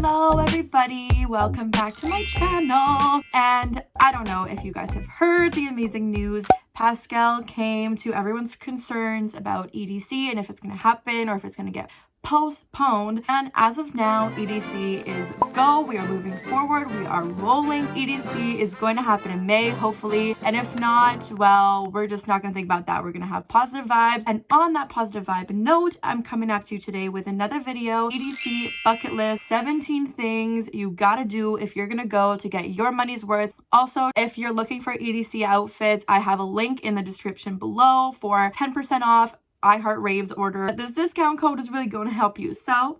Hello everybody, welcome back to my channel. And I don't know if you guys have heard the amazing news. Pascal came to everyone's concerns about EDC and if it's going to happen or if it's going to get postponed, and as of now EDC is go. We are moving forward, we are rolling. EDC is going to happen in May, hopefully, and if not, well, we're just not going to think about that. We're going to have positive vibes, and on that positive vibe note, I'm coming up to you today with another video. EDC bucket list, 17 things you gotta do if you're gonna go to get your money's worth. Also, if you're looking for EDC outfits, I have a link in the description below for 10% off I Heart Raves order. This discount code is really going to help you, so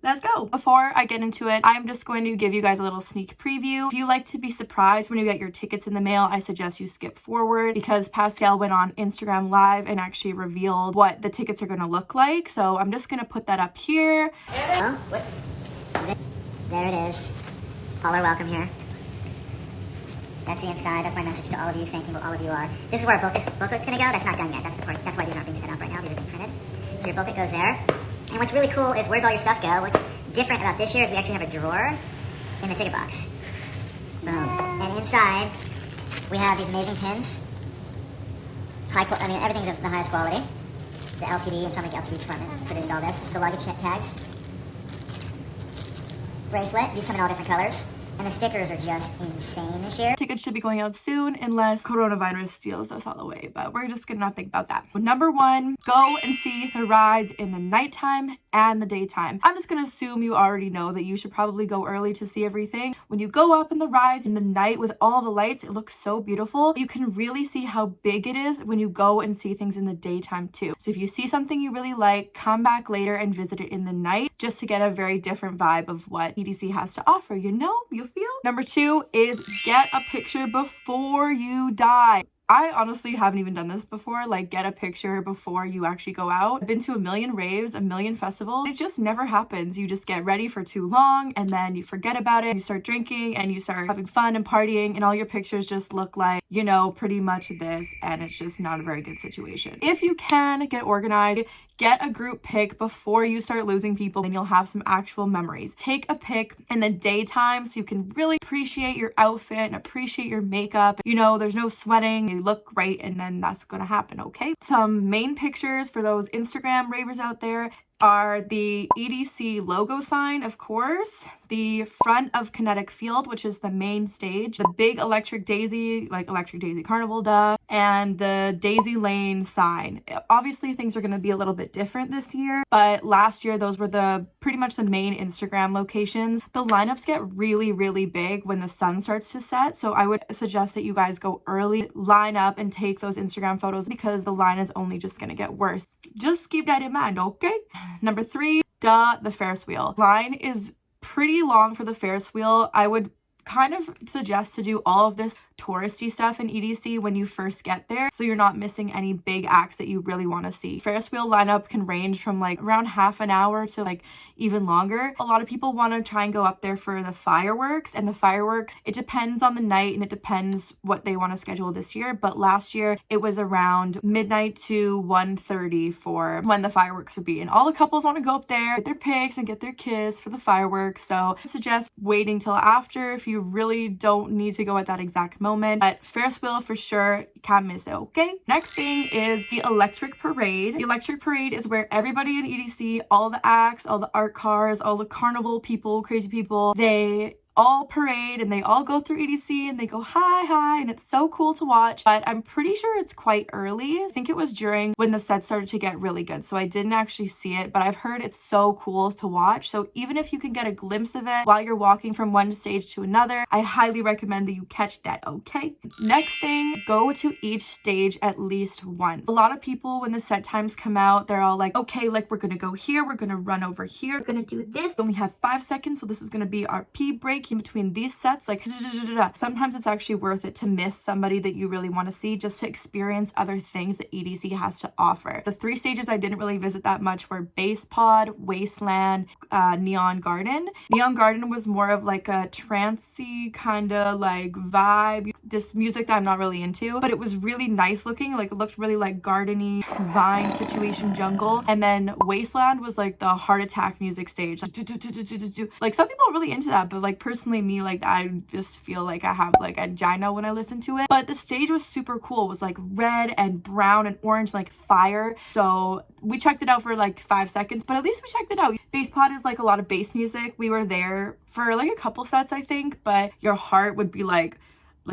let's go. Before I get into it, I'm just going to give you guys a little sneak preview. If you like to be surprised when you get your tickets in the mail, I suggest you skip forward because Pascal went on Instagram Live and actually revealed what the tickets are going to look like. So I'm just going to put that up here. Oh, what? There it is. All are welcome here. That's the inside. That's my message to all of you, thanking what all of you are. This is where our booklet's going to go. That's not done yet. That's the part. That's why these aren't being set up right now. These are being printed. So your booklet goes there. And what's really cool is where's all your stuff go? What's different about this year is we actually have a drawer in the ticket box. Boom. And inside, we have these amazing pins. I mean, everything's of the highest quality. The LTD and something LTD department produced all this. This is the luggage tags. Bracelet. These come in all different colors. And the stickers are just insane this year. Tickets should be going out soon unless coronavirus steals us all away, but we're just gonna not think about that. Number one, go and see the rides in the nighttime and the daytime. I'm just gonna assume you already know that you should probably go early to see everything. When you go up in the rides in the night with all the lights, it looks so beautiful. You can really see how big it is when you go and see things in the daytime too. So if you see something you really like, come back later and visit it in the night just to get a very different vibe of what EDC has to offer, you know? You feel? Number two is get a picture before you die. I honestly haven't even done this before, like get a picture before you actually go out. I've been to a million raves, a million festivals. It just never happens. You just get ready for too long and then you forget about it. You start drinking and you start having fun and partying and all your pictures just look like, you know, pretty much this, and it's just not a very good situation. If you can get organized, get a group pic before you start losing people and you'll have some actual memories. Take a pic in the daytime so you can really appreciate your outfit and appreciate your makeup. You know, there's no sweating, you look great, and then that's gonna happen, okay? Some main pictures for those Instagram ravers out there are the EDC logo sign, of course, the front of Kinetic Field, which is the main stage, the big Electric Daisy, like Electric Daisy Carnival, duh, and the Daisy Lane sign. Obviously, things are going to be a little bit different this year, but last year, those were pretty much the main Instagram locations. The lineups get really, really big when the sun starts to set, so I would suggest that you guys go early, line up, and take those Instagram photos because the line is only just going to get worse. Just keep that in mind, okay? Number three, the Ferris wheel. Line is pretty long for the Ferris wheel. I would kind of suggest to do all of this touristy stuff in EDC when you first get there so you're not missing any big acts that you really want to see. Ferris wheel lineup can range from like around half an hour to like even longer. A lot of people want to try and go up there for the fireworks, and the fireworks, it depends on the night and it depends what they want to schedule this year, but last year it was around midnight to 1:30 for when the fireworks would be, and all the couples want to go up there, get their pics and get their kiss for the fireworks. So I suggest waiting till after if you really don't need to go at that exact moment, but Ferris wheel for sure, you can't miss it, okay? Next thing is the Electric Parade. The Electric Parade is where everybody in EDC, all the acts, all the art cars, all the carnival people, crazy people, they all parade and they all go through EDC and they go hi, and it's so cool to watch, but I'm pretty sure it's quite early. I think it was during when the set started to get really good, so I didn't actually see it, but I've heard it's so cool to watch. So even if you can get a glimpse of it while you're walking from one stage to another, I highly recommend that you catch that, okay? Next thing, go to each stage at least once. A lot of people, when the set times come out, they're all like, okay, like we're gonna go here, we're gonna run over here, we're gonna do this. We only have 5 seconds, so this is gonna be our pee break. music in between these sets, like sometimes it's actually worth it to miss somebody that you really want to see just to experience other things that EDC has to offer. The 3 stages I didn't really visit that much were Bass Pod, Wasteland, Neon Garden. Neon Garden was more of like a trancey kind of like vibe, this music that I'm not really into, but it was really nice looking. Like it looked really like gardeny, vine situation, jungle. And then Wasteland was like the heart attack music stage, like some people are really into that, but like personally me, like I just feel like I have like angina when I listen to it. But the stage was super cool. It was like red and brown and orange, like fire. So we checked it out for like 5 seconds, but at least we checked it out. Bass Pod is like a lot of bass music. We were there for like a couple sets, I think, but your heart would be like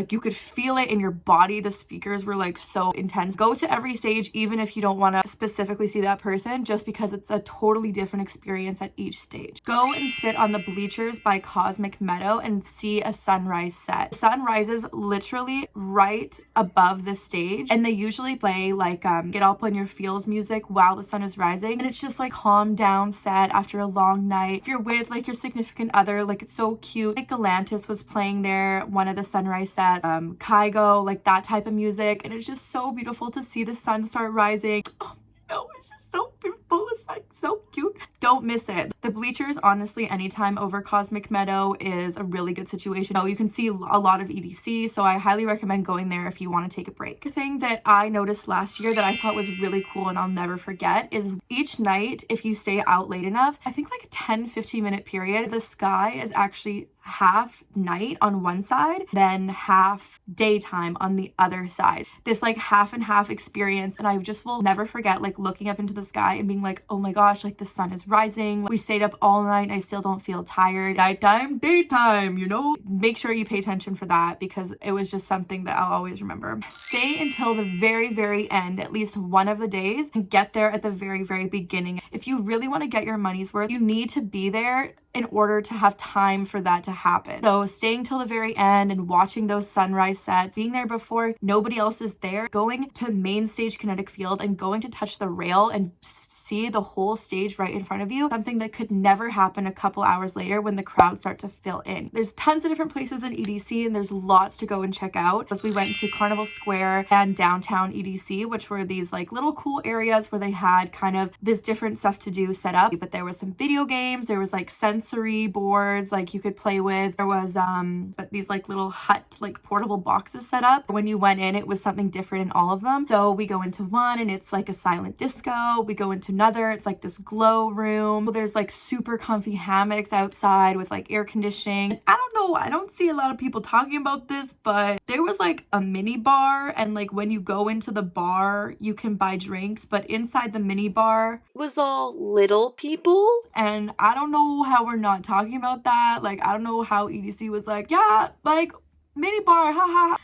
you could feel it in your body. The speakers were like so intense. Go to every stage, even if you don't want to specifically see that person, just because it's a totally different experience at each stage. Go and sit on the bleachers by Cosmic Meadow and see a sunrise set. The sun rises literally right above the stage, and they usually play like get up on your feels music while the sun is rising, and it's just like calm down set after a long night. If you're with like your significant other, like it's so cute. Like Galantis was playing there, one of the sunrise sets, Kygo, like that type of music, and it's just so beautiful to see the sun start rising. Oh no, it's just so beautiful. It's like so cute. Don't miss it. The bleachers, honestly, anytime over Cosmic Meadow is a really good situation. So you can see a lot of EDC, so I highly recommend going there if you want to take a break. The thing that I noticed last year that I thought was really cool and I'll never forget is each night, if you stay out late enough, I think like a 10-15 minute period, the sky is actually half night on one side, then half daytime on the other side. This like half and half experience, and I just will never forget like looking up into the sky and being like, oh my gosh, like the sun is rising. We stayed up all night and I still don't feel tired. Nighttime, daytime, you know? Make sure you pay attention for that because it was just something that I'll always remember. Stay until the very, very end, at least one of the days, and get there at the very, very beginning. If you really want to get your money's worth, you need to be there in order to have time for that to happen. So staying till the very end and watching those sunrise sets, being there before nobody else is there, going to main stage Kinetic Field and going to touch the rail and see the whole stage right in front of you, something that could never happen a couple hours later when the crowds start to fill in. There's tons of different places in EDC and there's lots to go and check out. As we went to Carnival Square and downtown EDC, which were these like little cool areas where they had kind of this different stuff to do set up, but there was some video games, there was like sensory boards like you could play with. There was but these like little hut like portable boxes set up. When you went in, it was something different in all of them. So we go into one and it's like a silent disco. We go into another, it's like this glow room. There's like super comfy hammocks outside with like air conditioning. I don't know, I don't see a lot of people talking about this, but there was like a mini bar, and like when you go into the bar you can buy drinks, but inside the mini bar was all little people, and I don't know how we're not talking about that. Like I don't know how EDC was like, yeah, like mini bar, haha.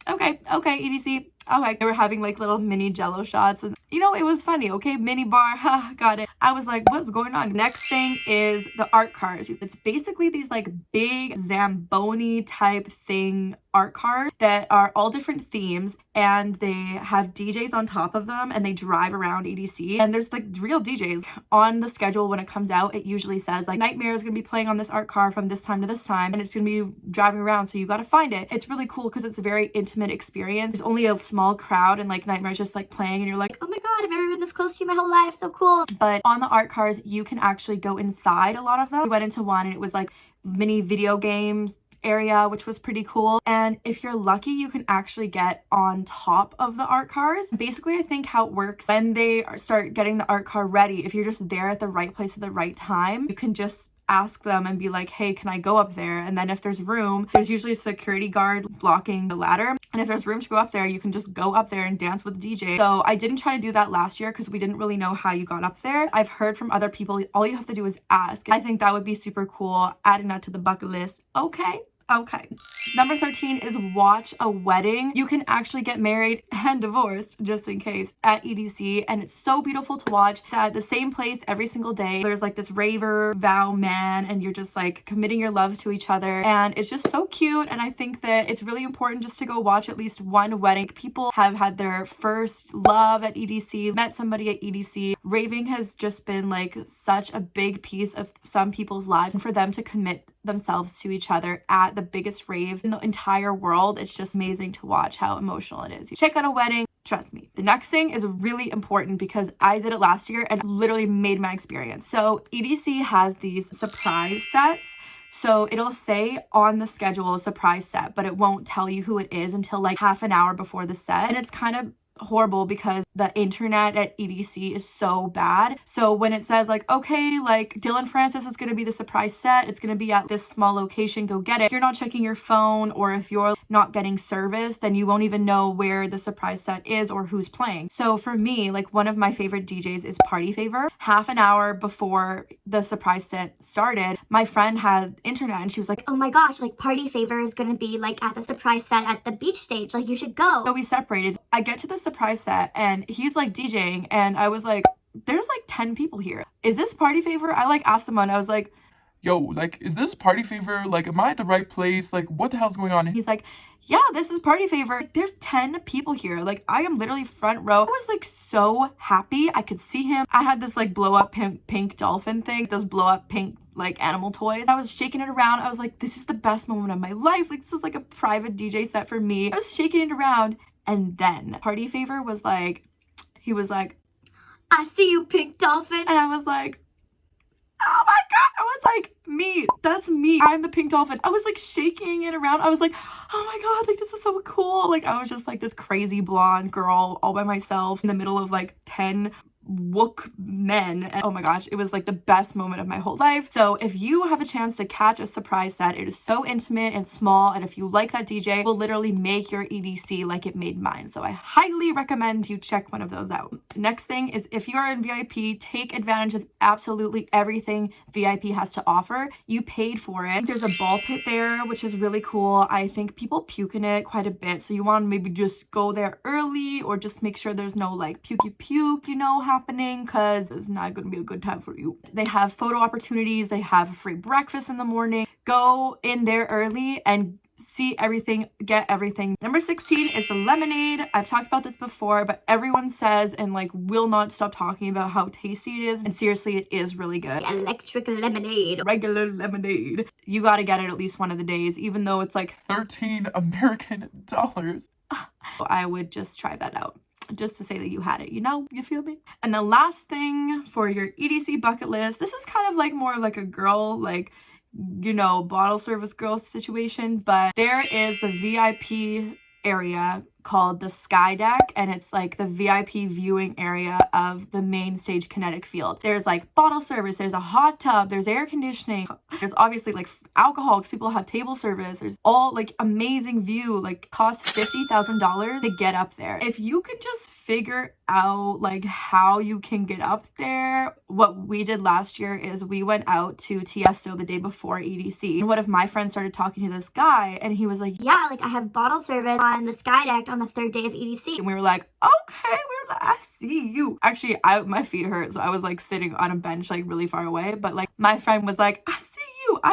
Okay, EDC. Okay, they were having like little mini jello shots, and you know, it was funny. Okay, mini bar, ha, got it. I was like, what's going on? Next thing is the art cars. It's basically these like big Zamboni type thing art cars that are all different themes, and they have DJs on top of them, and they drive around EDC, and there's like real DJs on the schedule. When it comes out, it usually says like Nightmare is gonna be playing on this art car from this time to this time, and it's gonna be driving around, so you gotta find it. It's really cool because it's a very intimate experience. There's only a small crowd, and like Nightmare's just like playing, and you're like, oh my god, I've never been this close to you my whole life, so cool. But on the art cars, you can actually go inside a lot of them. We went into one and it was like mini video games area, which was pretty cool. And if you're lucky, you can actually get on top of the art cars. Basically, I think how it works, when they start getting the art car ready, if you're just there at the right place at the right time, you can just ask them and be like, hey, can I go up there? And then if there's room, there's usually a security guard blocking the ladder, and if there's room to go up there, you can just go up there and dance with the DJ. So I didn't try to do that last year because we didn't really know how you got up there. I've heard from other people, all you have to do is ask. I think that would be super cool, adding that to the bucket list. Okay. Number 13 is watch a wedding. You can actually get married and divorced, just in case, at EDC, and it's so beautiful to watch. It's at the same place every single day. There's like this raver vow man, and you're just like committing your love to each other, and it's just so cute. And I think that it's really important just to go watch at least one wedding. People have had their first love at EDC, met somebody at EDC. Raving has just been like such a big piece of some people's lives, and for them to commit themselves to each other at the biggest rave in the entire world. It's just amazing to watch how emotional it is. You check out a wedding, trust me. The next thing is really important because I did it last year and literally made my experience. So EDC has these surprise sets. So it'll say on the schedule surprise set, but it won't tell you who it is until like half an hour before the set. And it's kind of horrible because the internet at EDC is so bad. So when it says like, okay, like Dylan Francis is going to be the surprise set, it's going to be at this small location, go get it. If you're not checking your phone or if you're not getting service, then you won't even know where the surprise set is or who's playing. So for me, like one of my favorite DJs is Party Favor. Half an hour before the surprise set started, my friend had internet and she was like, oh my gosh, like Party Favor is gonna be like at the surprise set at the beach stage, like you should go. So we separated. I get to the surprise set and he's like DJing and I was like, there's like 10 people here. Is this Party Favor? I like asked someone, I was like, yo, like, is this Party Favor? Like, am I at the right place? Like, what the hell's going on? He's like, yeah, this is Party Favor. There's 10 people here. Like, I am literally front row. I was like so happy. I could see him. I had this like blow up pink dolphin thing, those blow up pink like animal toys. I was shaking it around. I was like, this is the best moment of my life. Like, this is like a private DJ set for me. I was shaking it around. And then Party Favor was like, he was like, I see you, pink dolphin. and I was like, oh my God. I was like, me, that's me. I'm the pink dolphin. I was like shaking it around. I was like, oh my God, like this is so cool. Like I was just like this crazy blonde girl all by myself in the middle of like 10 wook men. And oh my gosh, it was like the best moment of my whole life. So if you have a chance to catch a surprise set, it is so intimate and small, and if you like that DJ, it will literally make your EDC like it made mine. So I highly recommend you check one of those out. Next thing is, if you are in VIP, take advantage of absolutely everything VIP has to offer. You paid for it. There's a ball pit there, which is really cool. I think people puke in it quite a bit, so you want to maybe just go there early or just make sure there's no like puke, you know, happening, because it's not going to be a good time for you. They have photo opportunities. They have a free breakfast in the morning. Go in there early and see everything, get everything. Number 16 is the lemonade. I've talked about this before, but everyone says and like will not stop talking about how tasty it is. And seriously, it is really good. Electric lemonade. Regular lemonade. You got to get it at least one of the days, even though it's like 13 American dollars. I would just try that out, just to say that you had it, you know? You feel me? And the last thing for your EDC bucket list, this is kind of like more of like a girl, like, you know, bottle service girl situation, but there is the VIP area called the Sky Deck, and it's like the VIP viewing area of the main stage kinetic field. There's like bottle service, there's a hot tub, there's air conditioning, there's obviously like alcohol because people have table service, there's all like amazing view, like costs $50,000 to get up there. If you could just figure out like how you can get up there, what we did last year is we went out to Tiesto the day before EDC, and one of my friends started talking to this guy and he was like, yeah, like I have bottle service on the Sky Deck on the third day of EDC. and we were like, okay, we were like, I see you. Actually, my feet hurt, so I was like sitting on a bench like really far away, but like my friend was like, I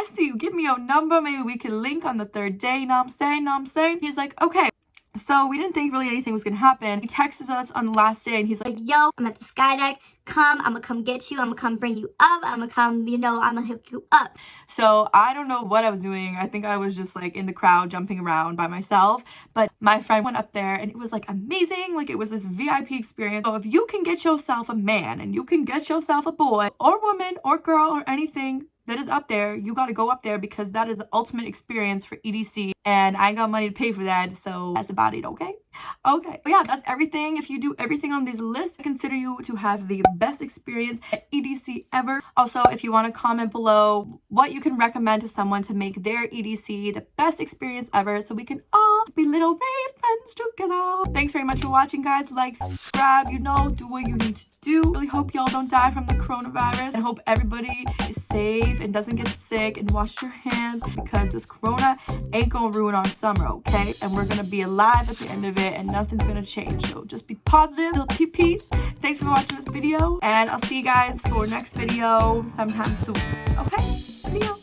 see you, give me your number, maybe we can link on the third day, you know what I'm saying? He's like, okay. So we didn't think really anything was gonna happen. He texts us on the last day and he's like, Yo, I'm at the Sky Deck. I'm gonna come get you. I'm gonna come bring you up. I'm gonna come, you know, I'm gonna hook you up. so I don't know what I was doing. I think I was just like in the crowd jumping around by myself. But my friend went up there and it was like amazing. Like it was this VIP experience. So if you can get yourself a man and you can get yourself a boy or woman or girl or anything that is up there, you got to go up there because that is the ultimate experience for EDC, and I ain't got money to pay for that, so that's about it. Okay, but yeah, that's everything. If you do everything on these lists, I consider you to have the best experience at EDC ever. Also, if you want to comment below what you can recommend to someone to make their EDC the best experience ever, so we can all be little rave friends together. Thanks very much for watching, guys. Like, subscribe, you know, do what you need to do. Really hope y'all don't die from the coronavirus, and hope everybody is safe and doesn't get sick, and wash your hands, because this corona ain't gonna ruin our summer, okay? And we're gonna be alive at the end of it, and nothing's gonna change. So just be positive, little peace. Thanks for watching this video, and I'll see you guys for next video sometime soon. Okay, see ya.